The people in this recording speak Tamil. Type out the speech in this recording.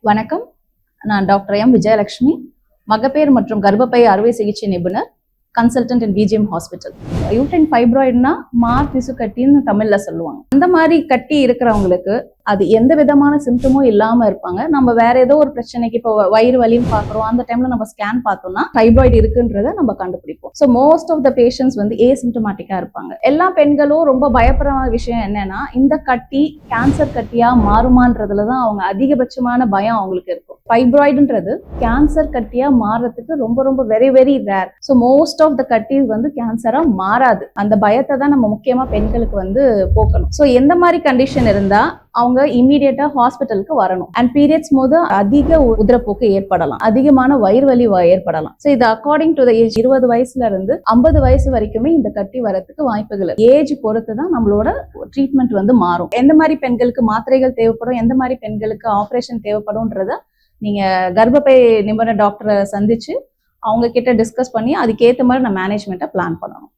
வணக்கம். நான் டாக்டர் எம் விஜயலட்சுமி, மகப்பேறு மற்றும் கர்ப்பப்பை அறுவை சிகிச்சை நிபுணர், கன்சல்டன்ட் இன் பிஜிஎம் ஹாஸ்பிட்டல். யூட்ரைன் ஃபைப்ராய்டுனா திசு கட்டின்னு தமிழ்ல சொல்லுவாங்க. அந்த மாதிரி கட்டி இருக்கிறவங்களுக்கு அது எந்த விதமான சிம்டமும் இல்லாம இருப்பாங்க. நம்ம வேற ஏதோ ஒரு பிரச்சனைக்கு இப்போ வயிறு வலின்னு பாக்குறோம், அந்த டைம்ல நம்ம ஸ்கேன் பார்த்தோம்னா ஃபைப்ராய்டு இருக்குன்றத நம்ம கண்டுபிடிப்போம். So most of the patients ஏசிம்டமேட்டிக்கா இருப்பாங்க. எல்லா பெண்களும் ரொம்ப பயப்படுற விஷயம் என்னன்னா, இந்த கட்டி கேன்சர் கட்டியா மாறுமான்றதுலதான் அவங்க அதிகபட்சமான பயம் அவங்களுக்கு இருக்கும். ஃபைப்ராய்டுன்றது கேன்சர் கட்டியா மாறுறதுக்கு ரொம்ப ரொம்ப very very rare. So most of the கட்டிஸ் கேன்சரா மாறாது. அந்த பயத்தை தான் நம்ம முக்கியமா பெண்களுக்கு போக்கணும். ஸோ எந்த மாதிரி கண்டிஷன் இருந்தா அவங்க இமீடியட்டா ஹாஸ்பிட்டலுக்கு வரணும். அண்ட் பீரியட்ஸ் போது அதிக உதிரப்போக்கு ஏற்படலாம், அதிகமான வயிறு வலி ஏற்படலாம். ஸோ இது அக்கார்டிங் டு த ஏஜ் 20 வயசுல இருந்து 50 வயசு வரைக்குமே இந்த கட்டி வரதுக்கு வாய்ப்புகள். ஏஜ் பொறுத்து தான் நம்மளோட ட்ரீட்மெண்ட் மாறும். எந்த மாதிரி பெண்களுக்கு மாத்திரைகள் தேவைப்படும், எந்த மாதிரி பெண்களுக்கு ஆப்ரேஷன் தேவைப்படும்ன்றத நீங்க கர்ப்பப்பை நிபுணர் டாக்டரை சந்திச்சு அவங்க கிட்ட டிஸ்கஸ் பண்ணி அதுக்கேற்ற மாதிரி நான் மேனேஜ்மெண்ட்டை பிளான் பண்ணணும்.